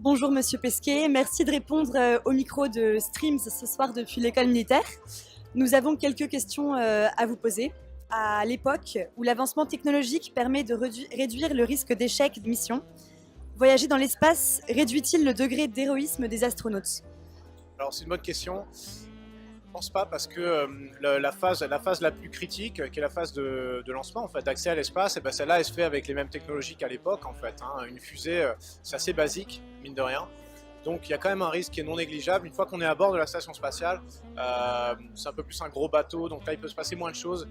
Bonjour Monsieur Pesquet, merci de répondre au micro de Streams ce soir depuis l'école militaire. Nous avons quelques questions à vous poser. À l'époque où l'avancement technologique permet de réduire le risque d'échec de mission, voyager dans l'espace réduit-il le degré d'héroïsme des astronautes? Alors c'est une bonne question. Je pense pas parce que la phase la plus critique, qui est la phase de lancement en fait, d'accès à l'espace, et ben celle-là elle se fait avec les mêmes technologies qu'à l'époque en fait. Une fusée, c'est assez basique, mine de rien. Donc il y a quand même un risque qui est non négligeable. Une fois qu'on est à bord de la station spatiale, c'est un peu plus un gros bateau, donc là il peut se passer moins de choses.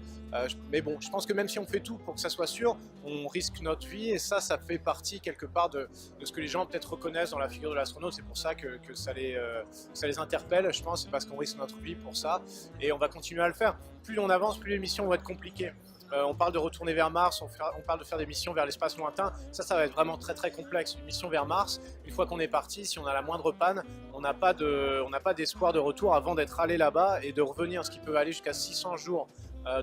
Mais bon, je pense que même si on fait tout pour que ça soit sûr, on risque notre vie et ça fait partie quelque part de ce que les gens peut-être reconnaissent dans la figure de l'astronaute. C'est pour ça que ça les interpelle, je pense, c'est parce qu'on risque notre vie pour ça et on va continuer à le faire. Plus on avance, plus les missions vont être compliquées. On parle de retourner vers Mars, on parle de faire des missions vers l'espace lointain. Ça va être vraiment très très complexe. Une mission vers Mars, une fois qu'on est parti, si on a la moindre panne, on n'a pas d'espoir de retour avant d'être allé là-bas et de revenir, ce qui peut aller jusqu'à 600 jours.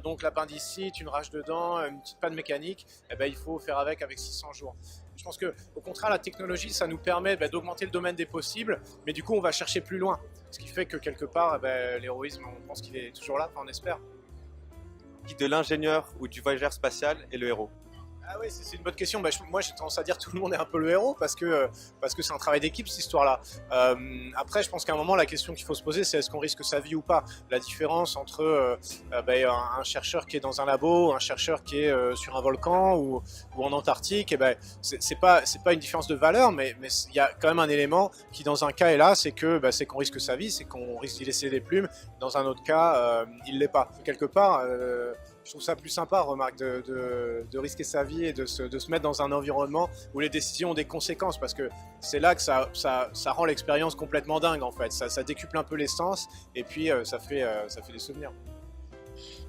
Donc l'appendicite, une rage de dents, une petite panne mécanique, il faut faire avec 600 jours. Je pense qu'au contraire, la technologie, ça nous permet d'augmenter le domaine des possibles, mais du coup, on va chercher plus loin. Ce qui fait que quelque part, l'héroïsme, on pense qu'il est toujours là, enfin, on espère. Qui de l'ingénieur ou du voyageur spatial est le héros? Ah oui, c'est une bonne question. Moi, j'ai tendance à dire que tout le monde est un peu le héros parce que c'est un travail d'équipe, cette histoire-là. Après, je pense qu'à un moment, la question qu'il faut se poser, c'est est-ce qu'on risque sa vie ou pas? La différence entre un chercheur qui est dans un labo, un chercheur qui est sur un volcan ou en Antarctique, c'est pas une différence de valeur, mais il y a quand même un élément qui, dans un cas, est là, c'est qu'on risque sa vie, c'est qu'on risque d'y laisser des plumes. Dans un autre cas, il l'est pas. Quelque part, je trouve ça plus sympa, remarque, de risquer sa vie et de se mettre dans un environnement où les décisions ont des conséquences, parce que c'est là que ça rend l'expérience complètement dingue en fait. Ça décuple un peu l'essence et puis ça fait des souvenirs.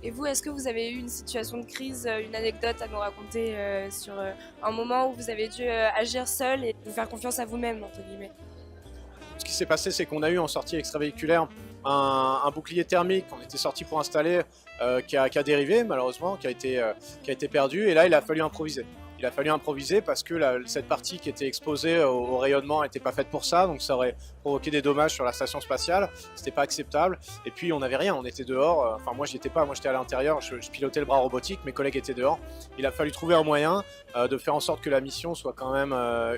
Et vous, est-ce que vous avez eu une situation de crise, une anecdote à nous raconter sur un moment où vous avez dû agir seul et vous faire confiance à vous-même, entre guillemets? Ce qui s'est passé, c'est qu'on a eu en sortie extravéhiculaire un bouclier thermique qu'on était sorti pour installer qui a dérivé malheureusement, qui a été perdu, et là il a fallu improviser. Il a fallu improviser parce que cette partie qui était exposée au rayonnement n'était pas faite pour ça, donc ça aurait provoqué des dommages sur la station spatiale, c'était pas acceptable. Et puis on n'avait rien, on était dehors, enfin moi j'y étais pas, moi j'étais à l'intérieur, je pilotais le bras robotique, mes collègues étaient dehors. Il a fallu trouver un moyen de faire en sorte que la mission soit quand même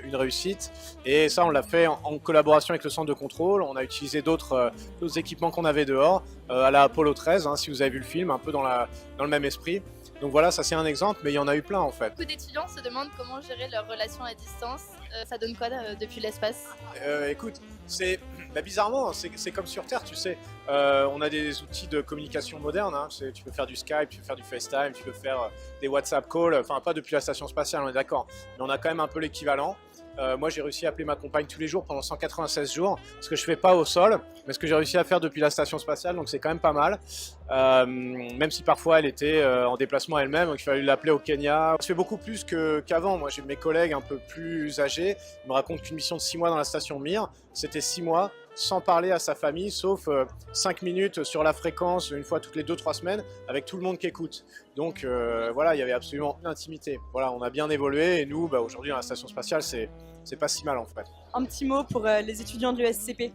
une réussite, et ça on l'a fait en collaboration avec le centre de contrôle. On a utilisé d'autres équipements qu'on avait dehors, à la Apollo 13, si vous avez vu le film, un peu dans le même esprit. Donc voilà, ça c'est un exemple, mais il y en a eu plein en fait. Beaucoup d'étudiants se demandent comment gérer leurs relations à distance. Ça donne quoi depuis l'espace? Écoute, bizarrement, c'est comme sur Terre, tu sais. On a des outils de communication modernes. Tu peux faire du Skype, tu peux faire du FaceTime, tu peux faire des WhatsApp calls. Enfin, pas depuis la station spatiale, on est d'accord. Mais on a quand même un peu l'équivalent. Moi, j'ai réussi à appeler ma compagne tous les jours pendant 196 jours, ce que je fais pas au sol, mais ce que j'ai réussi à faire depuis la station spatiale, donc c'est quand même pas mal. Même si parfois elle était en déplacement elle-même, donc il fallait l'appeler au Kenya. Je fais beaucoup plus qu'avant. Moi, j'ai mes collègues un peu plus âgés, ils me racontent qu'une mission de 6 mois dans la station Mir, c'était 6 mois sans parler à sa famille, sauf 5 minutes sur la fréquence, une fois toutes les 2-3 semaines, avec tout le monde qui écoute. Donc voilà, il y avait absolument une intimité. Voilà, on a bien évolué, et nous, aujourd'hui, dans la station spatiale, c'est pas si mal en fait. Un petit mot pour les étudiants de l'ESCP.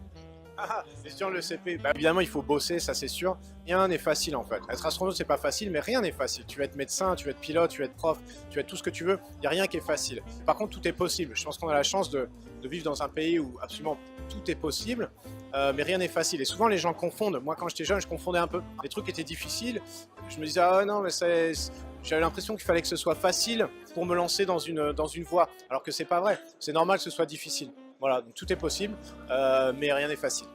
Les étudiants de l'ESCP, évidemment il faut bosser, ça c'est sûr. Rien n'est facile en fait. Être astronaute c'est pas facile, mais rien n'est facile. Tu vas être médecin, tu vas être pilote, tu vas être prof, tu vas être tout ce que tu veux. Il n'y a rien qui est facile. Par contre tout est possible. Je pense qu'on a la chance de vivre dans un pays où absolument tout est possible, mais rien n'est facile. Et souvent les gens confondent. Moi quand j'étais jeune je confondais un peu. Les trucs étaient difficiles. Je me disais ah non mais j'avais l'impression qu'il fallait que ce soit facile pour me lancer dans une voie. Alors que c'est pas vrai. C'est normal que ce soit difficile. Voilà, donc tout est possible, mais rien n'est facile.